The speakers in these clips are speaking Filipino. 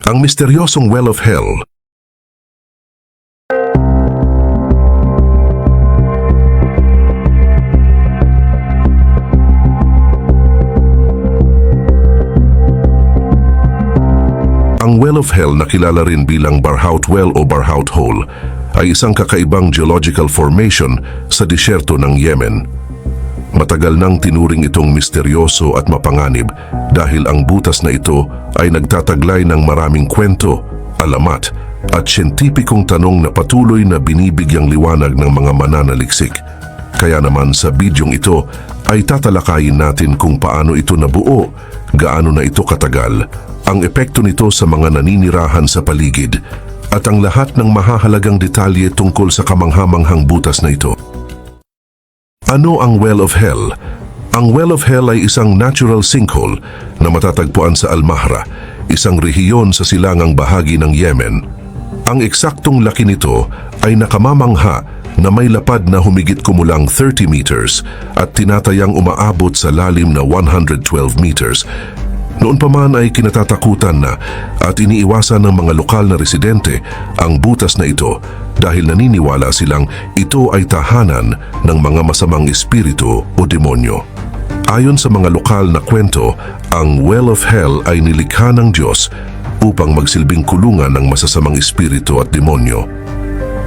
Ang misteryosong Well of Hell. Ang Well of Hell na kilala rin bilang Barhout Well o Barhout Hole ay isang kakaibang geological formation sa disyerto ng Yemen. Matagal nang tinuring itong misteryoso at mapanganib dahil ang butas na ito ay nagtataglay ng maraming kwento, alamat at siyentipikong tanong na patuloy na binibigyang liwanag ng mga mananaliksik. Kaya naman sa bidyong ito ay tatalakayin natin kung paano ito nabuo, gaano na ito katagal, ang epekto nito sa mga naninirahan sa paligid, at ang lahat ng mahahalagang detalye tungkol sa kamanghamanghang butas na ito. Ano ang Well of Hell? Ang Well of Hell ay isang natural sinkhole na matatagpuan sa Al-Mahra, isang rehiyon sa silangang bahagi ng Yemen. Ang eksaktong laki nito ay nakamamangha na may lapad na humigit kumulang 30 meters at tinatayang umaabot sa lalim na 112 meters. Noon pa man ay kinatatakutan na at iniiwasan ng mga lokal na residente ang butas na ito dahil naniniwala silang ito ay tahanan ng mga masamang espiritu o demonyo. Ayon sa mga lokal na kwento, ang Well of Hell ay nilikha ng Diyos upang magsilbing kulungan ng masasamang espiritu at demonyo.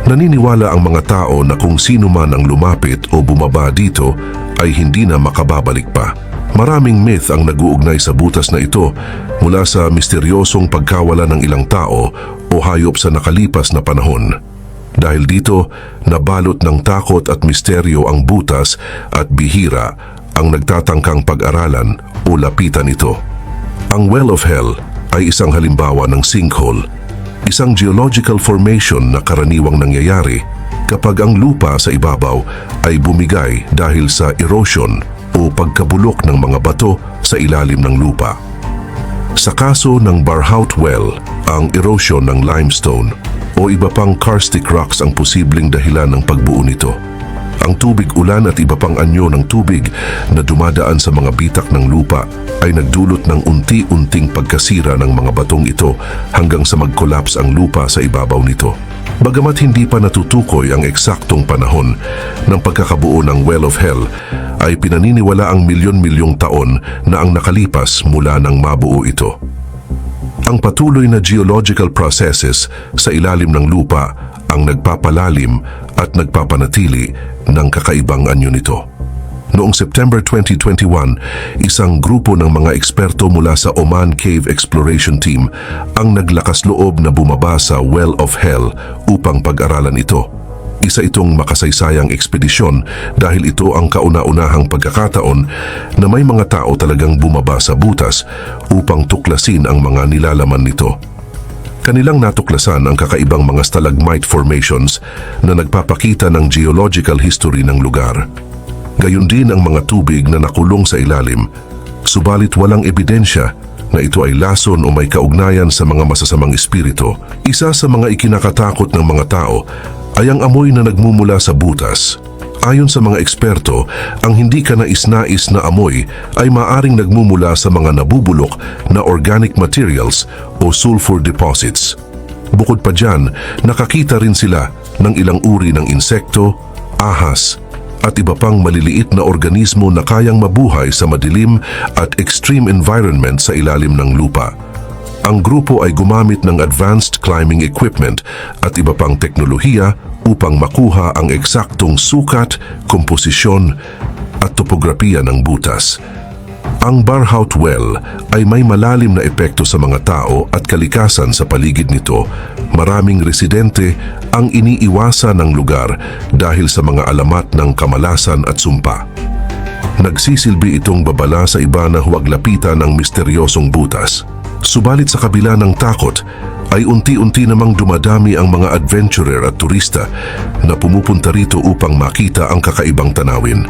Naniniwala ang mga tao na kung sino man ang lumapit o bumaba dito ay hindi na makababalik pa. Maraming myth ang nag-uugnay sa butas na ito, mula sa misteryosong pagkawala ng ilang tao o hayop sa nakalipas na panahon. Dahil dito, nabalot ng takot at misteryo ang butas at bihira ang nagtatangkang pag-aralan o lapitan ito. Ang Well of Hell ay isang halimbawa ng sinkhole, isang geological formation na karaniwang nangyayari kapag ang lupa sa ibabaw ay bumigay dahil sa erosion o pagkabulok ng mga bato sa ilalim ng lupa. Sa kaso ng Barhout Well, ang erosion ng limestone o iba pang karstic rocks ang posibleng dahilan ng pagbuo nito. Ang tubig ulan at iba pang anyo ng tubig na dumadaan sa mga bitak ng lupa ay nagdulot ng unti-unting pagkasira ng mga batong ito hanggang sa mag-collapse ang lupa sa ibabaw nito. Bagamat hindi pa natutukoy ang eksaktong panahon ng pagkakabuo ng Well of Hell, ay pinaniniwala ang milyon-milyong taon na ang nakalipas mula nang mabuo ito. Ang patuloy na geological processes sa ilalim ng lupa ang nagpapalalim at nagpapanatili ng kakaibang anyo nito. Noong September 2021, isang grupo ng mga eksperto mula sa Oman Cave Exploration Team ang naglakas loob na bumaba sa Well of Hell upang pag-aralan ito. Isa itong makasaysayang ekspedisyon dahil ito ang kauna-unahang pagkakataon na may mga tao talagang bumaba sa butas upang tuklasin ang mga nilalaman nito. Kanilang natuklasan ang kakaibang mga stalagmite formations na nagpapakita ng geological history ng lugar. Gayon din ang mga tubig na nakulong sa ilalim, subalit walang ebidensya na ito ay lason o may kaugnayan sa mga masasamang espiritu. Isa sa mga ikinakatakot ng mga tao ay ang amoy na nagmumula sa butas. Ayon sa mga eksperto, ang hindi kanais-nais na amoy ay maaring nagmumula sa mga nabubulok na organic materials o sulfur deposits. Bukod pa dyan, nakakita rin sila ng ilang uri ng insekto, ahas, at iba pang maliliit na organismo na kayang mabuhay sa madilim at extreme environment sa ilalim ng lupa. Ang grupo ay gumamit ng advanced climbing equipment at iba pang teknolohiya upang makuha ang eksaktong sukat, komposisyon at topografiya ng butas. Ang Barhout Well ay may malalim na epekto sa mga tao at kalikasan sa paligid nito. Maraming residente ang iniiwasan ng lugar dahil sa mga alamat ng kamalasan at sumpa. Nagsisilbi itong babala sa iba na huwag lapitan ang misteryosong butas. Subalit sa kabila ng takot, ay unti-unti namang dumadami ang mga adventurer at turista na pumupunta rito upang makita ang kakaibang tanawin.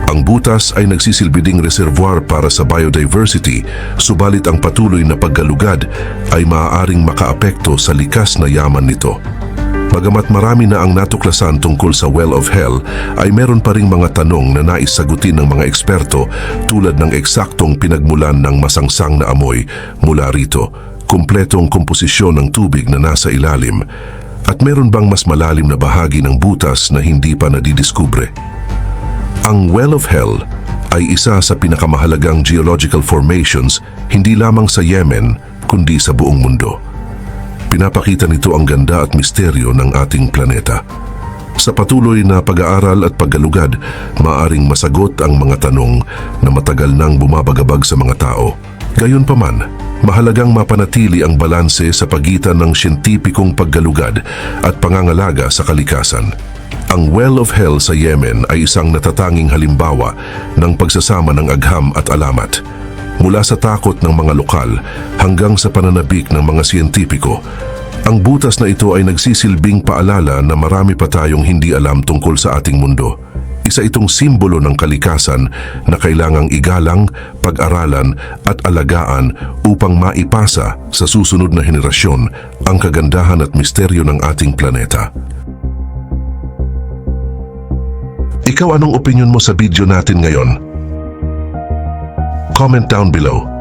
Ang butas ay nagsisilbi ding reservoir para sa biodiversity, subalit ang patuloy na paggalugad ay maaaring makaapekto sa likas na yaman nito. Bagamat marami na ang natuklasan tungkol sa Well of Hell, ay meron pa ring mga tanong na nais sagutin ng mga eksperto tulad ng eksaktong pinagmulan ng masangsang na amoy mula rito, kumpletong komposisyon ng tubig na nasa ilalim, at meron bang mas malalim na bahagi ng butas na hindi pa nadidiskubre? Ang Well of Hell ay isa sa pinakamahalagang geological formations hindi lamang sa Yemen kundi sa buong mundo. Pinapakita nito ang ganda at misteryo ng ating planeta. Sa patuloy na pag-aaral at paggalugad, maaring masagot ang mga tanong na matagal nang bumabagabag sa mga tao. Gayunpaman, mahalagang mapanatili ang balanse sa pagitan ng siyentipikong paggalugad at pangangalaga sa kalikasan. Ang Well of Hell sa Yemen ay isang natatanging halimbawa ng pagsasama ng agham at alamat. Mula sa takot ng mga lokal hanggang sa pananabik ng mga siyentipiko, ang butas na ito ay nagsisilbing paalala na marami pa tayong hindi alam tungkol sa ating mundo. Isa itong simbolo ng kalikasan na kailangang igalang, pag-aralan at alagaan upang maipasa sa susunod na henerasyon ang kagandahan at misteryo ng ating planeta. Ikaw, anong opinion mo sa video natin ngayon? Comment down below.